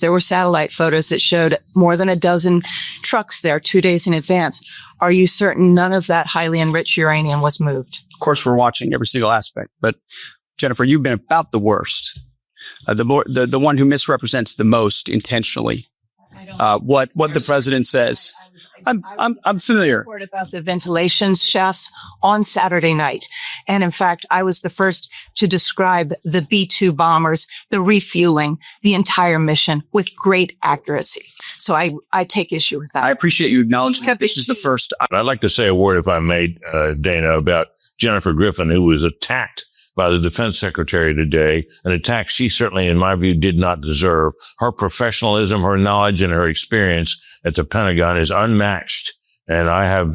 There were satellite photos that showed more than a dozen trucks there 2 days in advance. Are you certain none of that highly enriched uranium was moved? Of course, we're watching every single aspect. But Jennifer, you've been about the worst. The one who misrepresents the most intentionally. What the president says. I'm familiar. Report about the ventilation shafts on Saturday night. And in fact, I was the first to describe the B-2 bombers, the refueling, the entire mission with great accuracy. So I take issue with that. I appreciate you acknowledging that this is the first. I'd like to say a word, if I may, Dana, about Jennifer Griffin, who was attacked by the defense secretary today, an attack she certainly, in my view, did not deserve. Her professionalism, her knowledge, and her experience at the Pentagon is unmatched. And I have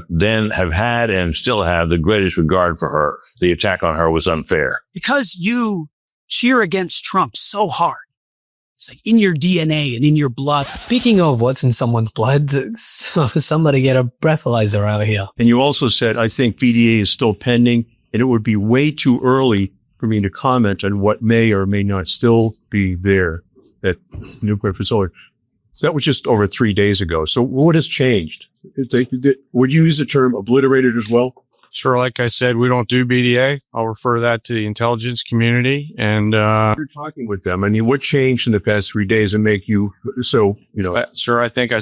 had and still have the greatest regard for her. The attack on her was unfair. Because you cheer against Trump so hard. It's like in your DNA and in your blood. Speaking of what's in someone's blood, somebody get a breathalyzer out here. And you also said, I think VDA is still pending, and it would be way too early for me to comment on what may or may not still be there at nuclear facility. That was just over 3 days ago. So what has changed? Would you use the term obliterated as well? Sure. Like I said, we don't do BDA. I'll refer that to the intelligence community. And you're talking with them. I mean, what changed in the past 3 days and make you so, Sir, I think I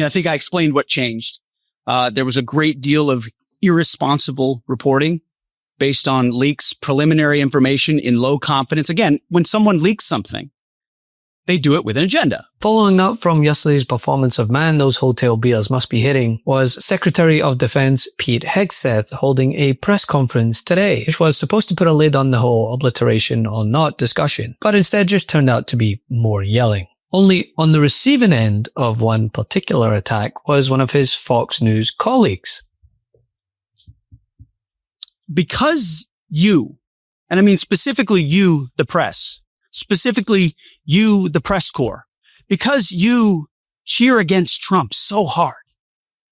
think I explained what changed. There was a great deal of irresponsible reporting based on leaks, preliminary information in low confidence. Again, when someone leaks something, they do it with an agenda. Following up from yesterday's performance of Man, Those Hotel Beers Must Be Hitting was Secretary of Defense Pete Hegseth holding a press conference today, which was supposed to put a lid on the whole obliteration or not discussion, but instead just turned out to be more yelling. Only on the receiving end of one particular attack was one of his Fox News colleagues. Because you, and I mean specifically you, the press, specifically you, the press corps, because you cheer against Trump so hard.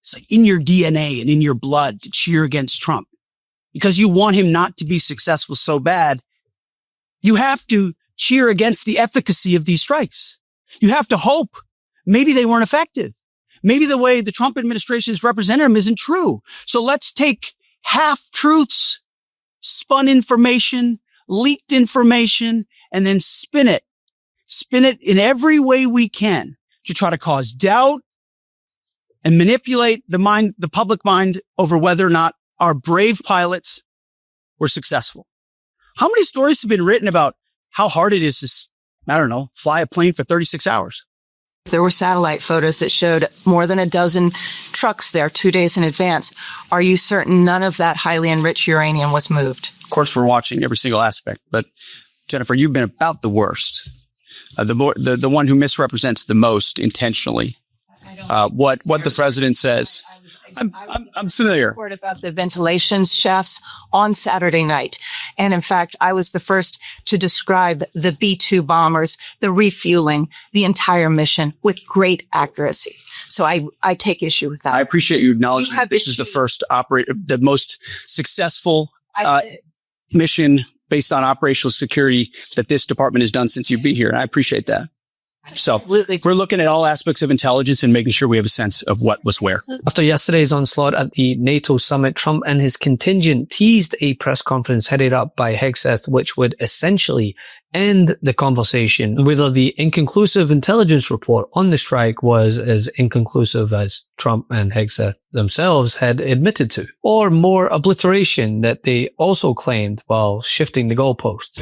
It's like in your DNA and in your blood to cheer against Trump because you want him not to be successful so bad. You have to cheer against the efficacy of these strikes. You have to hope maybe they weren't effective. Maybe the way the Trump administration has represented him isn't true. So let's take half-truths, spun information, leaked information, and then spin it in every way we can to try to cause doubt and manipulate the public mind over whether or not our brave pilots were successful. How many stories have been written about how hard it is to, fly a plane for 36 hours? There were satellite photos that showed more than a dozen trucks there 2 days in advance. Are you certain none of that highly enriched uranium was moved? Of course, we're watching every single aspect. But Jennifer, you've been about the worst. The one who misrepresents the most intentionally. What the president says. I'm familiar. Report about the ventilation shafts on Saturday night. And in fact, I was the first to describe the B-2 bombers, the refueling, the entire mission with great accuracy. So I take issue with that. I appreciate you acknowledging that this is the first the most successful mission based on operational security that this department has done since you've been here. And I appreciate that. So we're looking at all aspects of intelligence and making sure we have a sense of what was where. After yesterday's onslaught at the NATO summit, Trump and his contingent teased a press conference headed up by Hegseth, which would essentially end the conversation whether the inconclusive intelligence report on the strike was as inconclusive as Trump and Hegseth themselves had admitted to, or more obliteration that they also claimed while shifting the goalposts.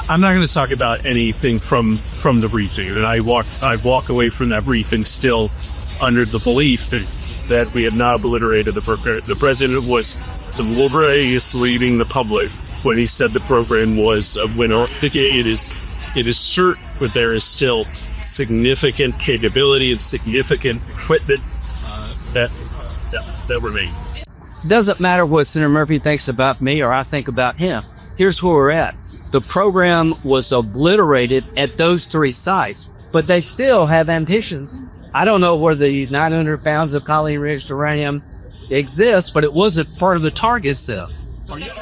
I'm not going to talk about anything from the briefing. And I walk away from that briefing still under the belief that we have not obliterated the program. The president was deliberately misleading the public when he said the program was a winner. It is certain that there is still significant capability and significant equipment that remains. Doesn't matter what Senator Murphy thinks about me or I think about him. Here's where we're at. The program was obliterated at those three sites, but they still have ambitions. I don't know where the 900 pounds of highly enriched uranium exists, but it wasn't part of the target cell.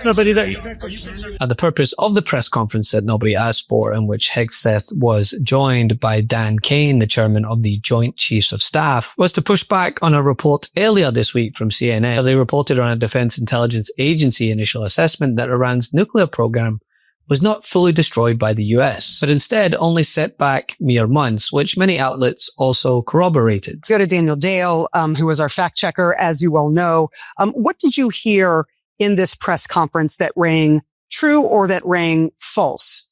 Nobody that The purpose of the press conference that nobody asked for, in which Hegseth was joined by Dan Kane, the chairman of the Joint Chiefs of Staff, was to push back on a report earlier this week from CNN. They reported on a Defense Intelligence Agency initial assessment that Iran's nuclear program was not fully destroyed by the US, but instead only set back mere months, which many outlets also corroborated. Go to Daniel Dale, who was our fact checker, as you well know. What did you hear in this press conference that rang true or that rang false?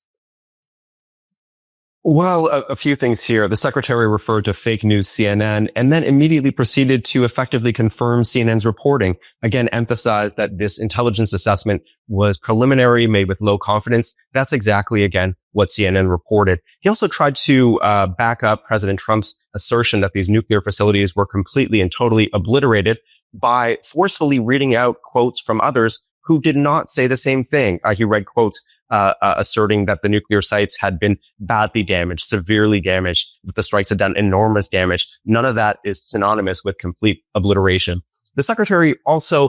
Well, a few things here. The secretary referred to fake news CNN and then immediately proceeded to effectively confirm CNN's reporting. Again, emphasized that this intelligence assessment was preliminary, made with low confidence. That's exactly, again, what CNN reported. He also tried to back up President Trump's assertion that these nuclear facilities were completely and totally obliterated by forcefully reading out quotes from others who did not say the same thing. He read quotes asserting that the nuclear sites had been badly damaged, severely damaged, that the strikes had done enormous damage. None of that is synonymous with complete obliteration. The secretary also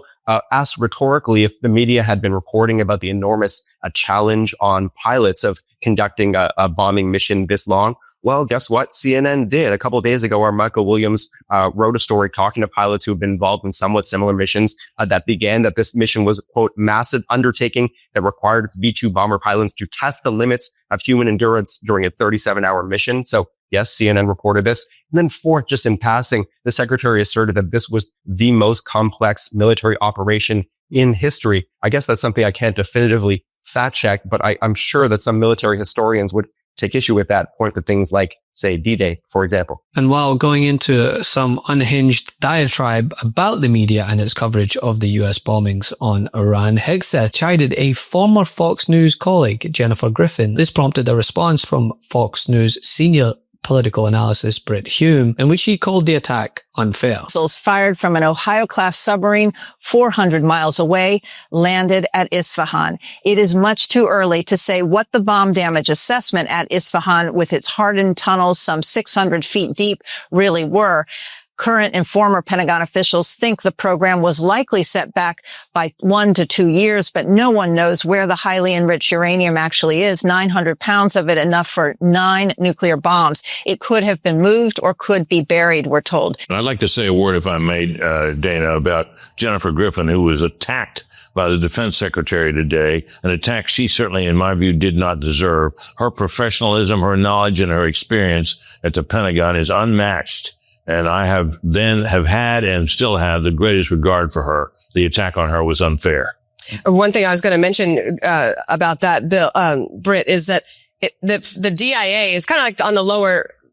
asked rhetorically if the media had been reporting about the enormous challenge on pilots of conducting a bombing mission this long. Well, guess what? CNN did. A couple of days ago, our Michael Williams wrote a story talking to pilots who have been involved in somewhat similar missions that began that this mission was, quote, massive undertaking that required its B-2 bomber pilots to test the limits of human endurance during a 37-hour mission. So, yes, CNN reported this. And then fourth, just in passing, the secretary asserted that this was the most complex military operation in history. I guess that's something I can't definitively fact check, but I'm sure that some military historians would take issue with that, point to things like, say, D-Day, for example. And while going into some unhinged diatribe about the media and its coverage of the US bombings on Iran, Hegseth chided a former Fox News colleague, Jennifer Griffin. This prompted a response from Fox News senior political analyst Britt Hume, in which he called the attack unfair. Missiles fired from an Ohio-class submarine 400 miles away landed at Isfahan. It is much too early to say what the bomb damage assessment at Isfahan, with its hardened tunnels some 600 feet deep, really were. Current and former Pentagon officials think the program was likely set back by 1 to 2 years, but no one knows where the highly enriched uranium actually is. 900 pounds of it, enough for 9 nuclear bombs. It could have been moved or could be buried, we're told. I'd like to say a word, if I may, Dana, about Jennifer Griffin, who was attacked by the defense secretary today, an attack she certainly, in my view, did not deserve. Her professionalism, her knowledge, and her experience at the Pentagon is unmatched. And I have had and still have the greatest regard for her. The attack on her was unfair. One thing I was going to mention about that, Britt, is that the DIA is kind of like on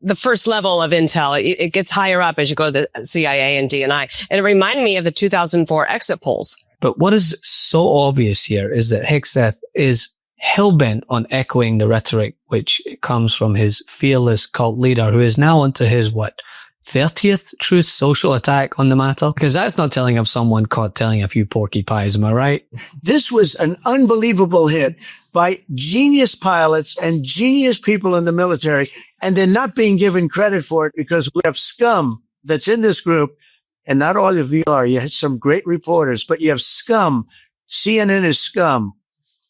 the first level of intel. It gets higher up as you go to the CIA and DNI. And it reminded me of the 2004 exit polls. But what is so obvious here is that Hegseth is hell-bent on echoing the rhetoric which comes from his fearless cult leader, who is now onto his, 30th Truth Social attack on the matter? Because that's not telling of someone caught telling a few porky pies, am I right? This was an unbelievable hit by genius pilots and genius people in the military, and they're not being given credit for it because we have scum that's in this group, and not all of you are. You had some great reporters, but you have scum. CNN is scum.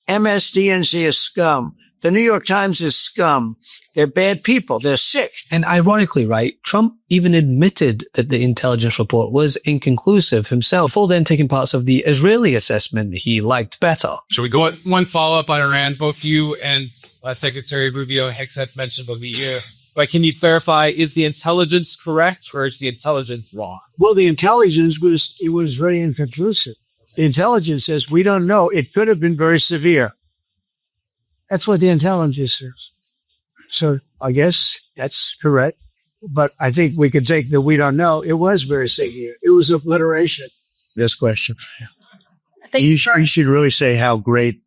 MSDNC is scum. The New York Times is scum. They're bad people. They're sick. And ironically, right, Trump even admitted that the intelligence report was inconclusive himself, before then taking parts of the Israeli assessment he liked better. Should we go one follow-up on Iran? Both you and Secretary Rubio, Hegseth mentioned both of you. But can you clarify, is the intelligence correct or is the intelligence wrong? Well, the intelligence was very inconclusive. The intelligence says we don't know. It could have been very severe. That's what the intelligence says. So I guess that's correct. But I think we could take that we don't know. It was very severe. It was obliteration. This question. I think you should really say how great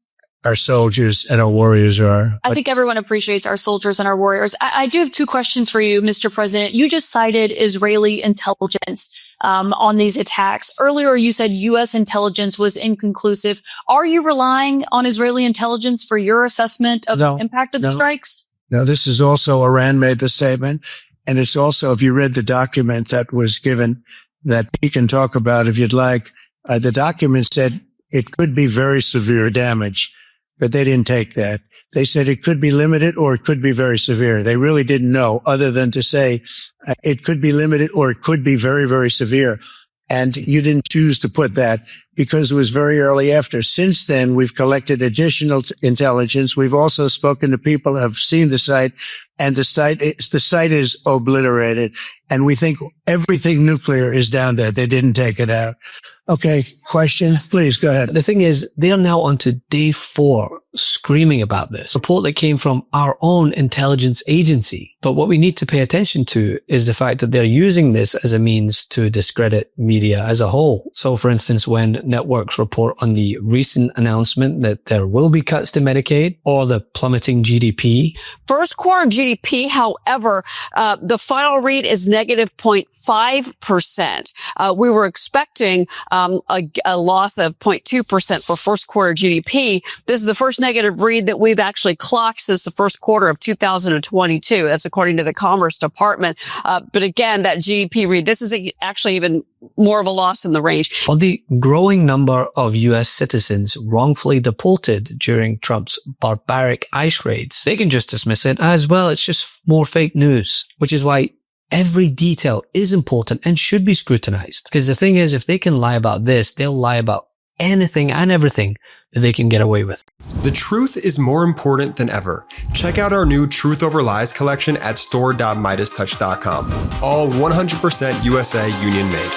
our soldiers and our warriors are. I think everyone appreciates our soldiers and our warriors. I do have 2 questions for you, Mr. President. You just cited Israeli intelligence on these attacks. Earlier, you said U.S. intelligence was inconclusive. Are you relying on Israeli intelligence for your assessment of the impact of the strikes? No, this is also Iran made the statement. And it's also, if you read the document that was given that we can talk about if you'd like, the document said it could be very severe damage, but they didn't take that. They said it could be limited or it could be very severe. They really didn't know other than to say it could be limited or it could be very, very severe. And you didn't choose to put that because it was very early after. Since then, we've collected additional intelligence. We've also spoken to people who have seen the site, and the site is obliterated. And we think everything nuclear is down there. They didn't take it out. Okay. Question, please go ahead. The thing is, they are now on to day 4 screaming about this report that came from our own intelligence agency. But what we need to pay attention to is the fact that they're using this as a means to discredit media as a whole. So for instance, when networks report on the recent announcement that there will be cuts to Medicaid or the plummeting GDP. First quarter GDP, however, the final read is negative 0.5%. We were expecting a loss of 0.2% for first quarter GDP. This is the first negative read that we've actually clocked since the first quarter of 2022. That's according to the Commerce Department. But again, that GDP read, this is actually even more of a loss in the range. On the growing number of U.S. citizens wrongfully deported during Trump's barbaric ICE raids, they can just dismiss it as well. It's just more fake news, which is why every detail is important and should be scrutinized. Because the thing is, if they can lie about this, they'll lie about anything and everything that they can get away with. The truth is more important than ever. Check out our new Truth Over Lies collection at store.MeidasTouch.com. All 100% USA union made.